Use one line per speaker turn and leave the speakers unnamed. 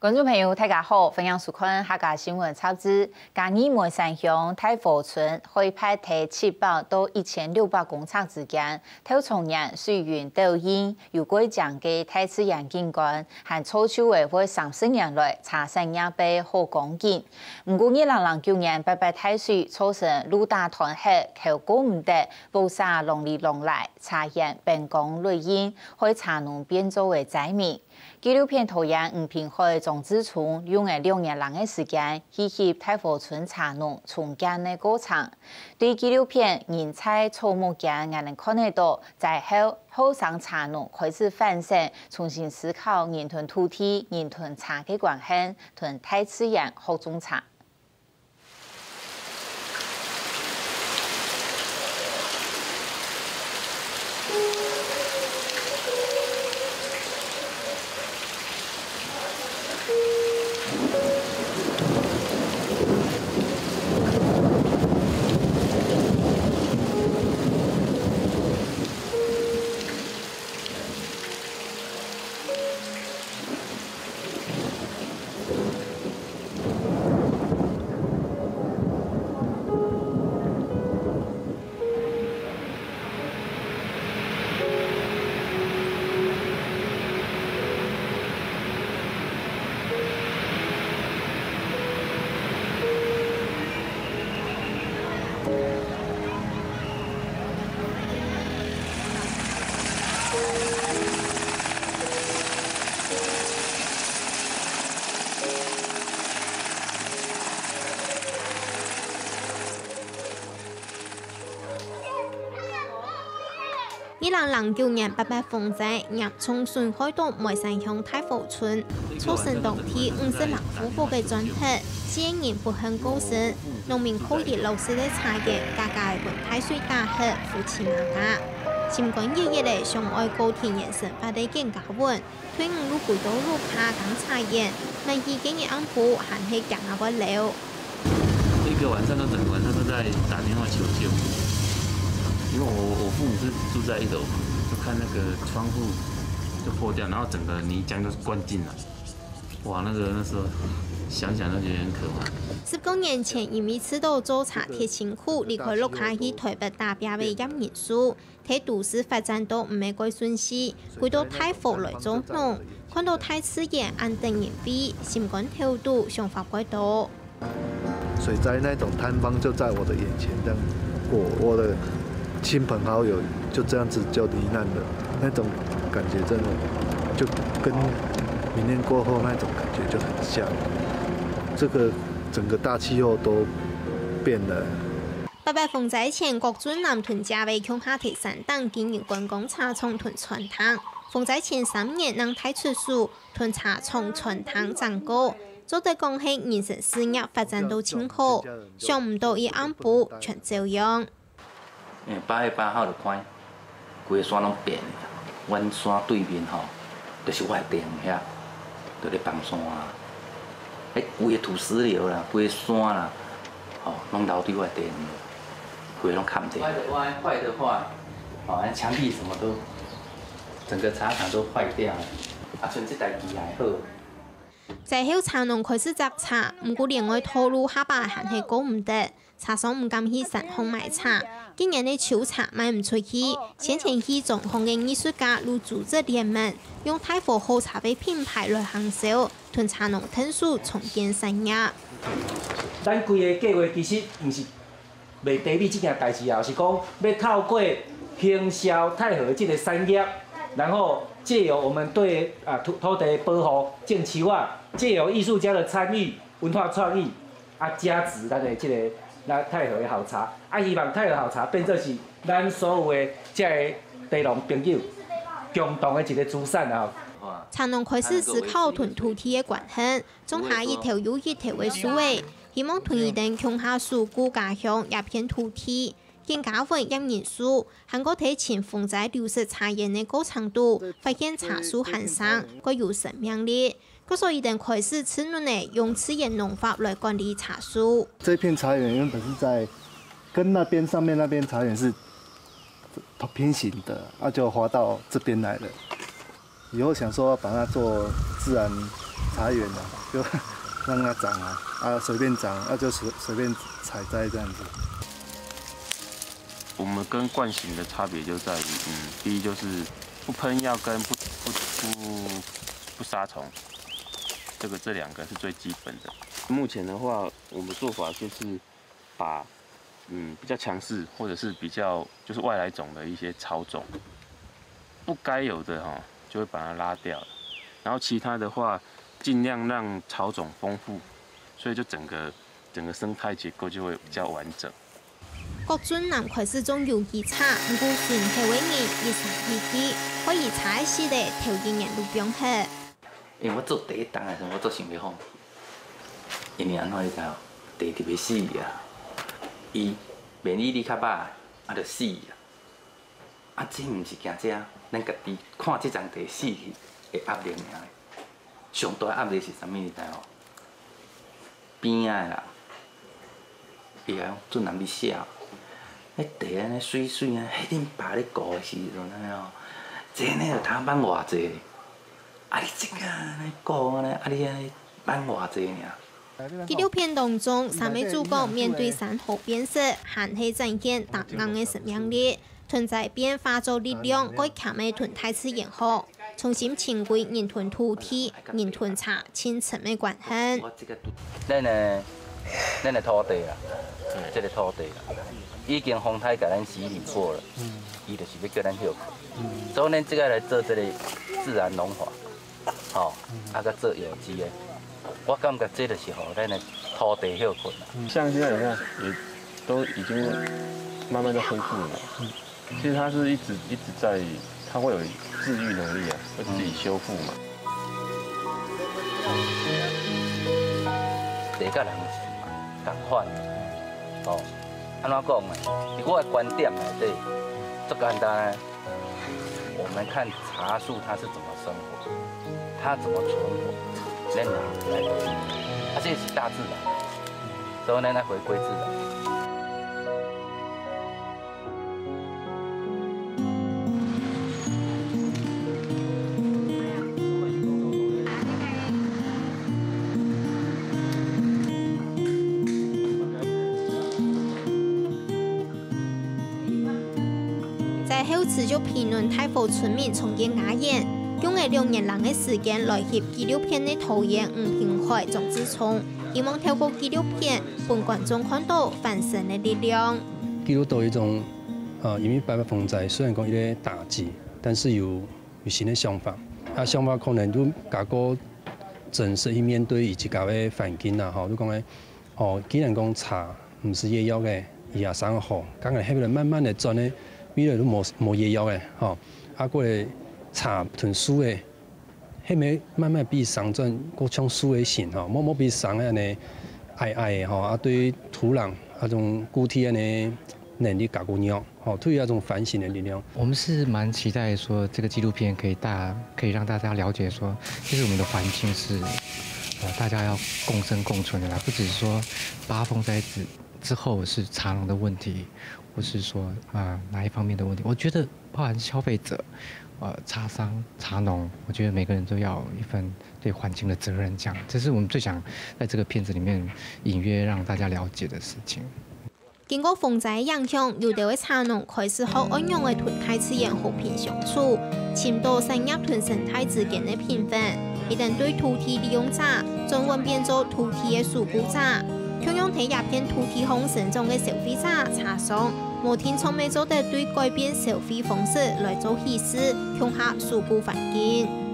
观众朋友，大家好，欢迎收看客家新闻超知。今年梅山乡太和村可派提700到1600公尺之间，头从人水源导引，有过奖嘅太次洋景观，和草丘委会30年来查证也被好光景。不过2009年白太水造成路大团黑，口过唔得，布沙龙里龙来，查验并讲类因，可查农变作为灾民。纪录片导演吴平海总志聪用了2年多的时间去太和村茶农重建的过程。对纪录片人在草木间也能看得到，在后上茶农开始反省，重新思考人同土地、人同茶的关系，同大自然合种茶。2009年8月風災，嚴重損害到梅山鄉太和村，造成當地50人夫婦嘅轉體，4人不幸過身。農民靠以流失嘅茶葉，價格換太水打黑，夫妻罵家。新冠日嚟上愛高田延伸發地見加溫，推5路軌道路卡等茶葉，民意今日安撫還係更加不了。
一個晚上都整個晚上都在打電話求救。因为我父母是住在1楼，就看那个窗户就破掉，然后整个泥浆就灌进来。哇，那时候想想都觉得很可怕。
19年前，因为吃到做茶铁辛苦，离开洛卡去台北打拼的任人数，喺都市发展到唔係quite順利，回到太和來做農，看到太自然安定人比，心肝跳度想法quite多。
水灾那种坍方就在我的眼前这样过，我的亲朋好友就这样子就罹难了，那种感觉真的就跟明年过后那种感觉就很像，这个整个大气候都变了。
8月風災前，國尊南屯嘉威鄉下提山等經營觀光茶廠屯川塘。風災前3年，能睇出數屯茶廠川塘漲高，做對講係人生事業發展到清好，想唔到伊安撫全照樣。
8月8號就看，規個山攏變的。阮山對面吼，就是我的店遐，就咧放山啊。規個土石流啦，規個山啦，吼，攏流對我的店，規個攏看唔見。壞的話，哦，牆壁什麼都，整個茶廠都壞掉了。啊，像這台機還好。
在後茶農開始摘茶，唔過另外套路下巴還係高唔得，茶商唔敢去山空買茶。今年的秋茶賣唔出去，先前去中紅嘅藝術家如組織聯盟，用太和好茶嘅品牌來行銷，屯茶農吞數重建生涯。
咱規個計劃其實唔是賣茶米這件代志啊，是講要透過行銷太和這個產業，然後借由我們對土地保護、種樹啊，借由藝術家的參與、文化創意加持咱的這個。咱太和的好茶，希望太和好茶變作是咱所有的這個地農朋友共同的一個資產啊！
茶農開始思考屯土地的關係，種下一條又一條的樹位，希望屯一定鄉下樹顧家鄉一片土地，更加會任人數，韓國睇前風災流失茶葉的高程度，發現茶樹寒生，具有生命力。所以，等開始吃嫩呢，用自然農法來管理茶樹。
这片茶園原本是在跟那邊上面那邊茶園是平行的，就滑到這邊來了。以後想說把它做自然茶园啊，就让它长啊，随便长啊，就随便采摘这样子。
我们跟惯型的差别就在于，第一就是不喷药跟不杀虫，这两个是最基本的。目前的话，我们做法就是把比较强势或者是比较就是外来种的一些草种，不该有的就会把它拉掉，然后其他的话尽量让草种丰富，所以就整个生态结构就会比较完整。
各种南开始种有机茶，不过全系为年以上一季，可以茶的时代条件也都变好。
因为我做第一档的时候，我做想要放弃，因为安怎你知哦，地特别死啊，伊免疫力较歹，就死啊。啊，这毋是惊这，咱家己看这张地死去的压力尔。上大压力是啥物？你知哦？边仔的人，伊讲俊男你笑，迄地安尼水水啊，迄恁爸咧顾的时阵安尼哦，这呢就通挽偌济。啊！你这个安尼顾安尼，你安尼挽偌济尔？
纪录片当中，三位主角面对山河变色，含气展现大硬的生命力，存在变化做力量，改强的屯太次演好，重新请归人屯土地、人屯茶、亲情的关系。
咱的土地啦，这个土地啦，已经风台甲咱洗礼过了，伊就是要叫咱休困，所以咱即个来做这个自然农法。啊，甲做有机的，我感觉这就是互咱的土地休困啦。
像现在你看，也都已经慢慢都恢复了。其实它是一直在，它会有治愈能力啊，会自己修复嘛。
地甲人同款，安怎讲呢？伫我的观点内底，足简单的。我们看茶树它是怎么生活。它怎么存活？咱来对，这是大自然，所以咱来回归自然。
在后持续评论太湖村民重建雅苑。用了2年多的时间来翕纪录片的导演吴平海、庄志聪，希望透过纪录片，让观众看到翻身的力量。
记录到一种，因为白白风灾虽然讲有点打击，但是有新的想法。想法可能都加个真实去面对以及加个环境啊，你讲的，既然讲茶唔是野药的，伊也生好，刚才迄个慢慢的转的，未来都无野药的，过来。茶屯树的，迄个慢慢比上转，过像树的性莫比上安尼矮的对土壤种固体安尼能力加过鸟对于那种反省的力量。
我们是蛮期待说这个纪录片可以让大家了解说，其实我们的环境是大家要共生共存的啦，不只是说8风灾之后是茶农的问题，或是说哪一方面的问题。我觉得包含消费者。茶商、茶农，我觉得每个人都要有一份对环境的责任，这样，这是我们最想在这个片子里面隐约让大家了解的事情。
经过风灾影响，有的茶农开始和安养的屯太次堰和平相处，深度产业屯生态之间的平衡。一旦对土地利用者转换变做土地的事故者，同样睇鸦片土地上生长的消费者茶商。无天从未做得对改变消费方式来做稀释，强化事故环境。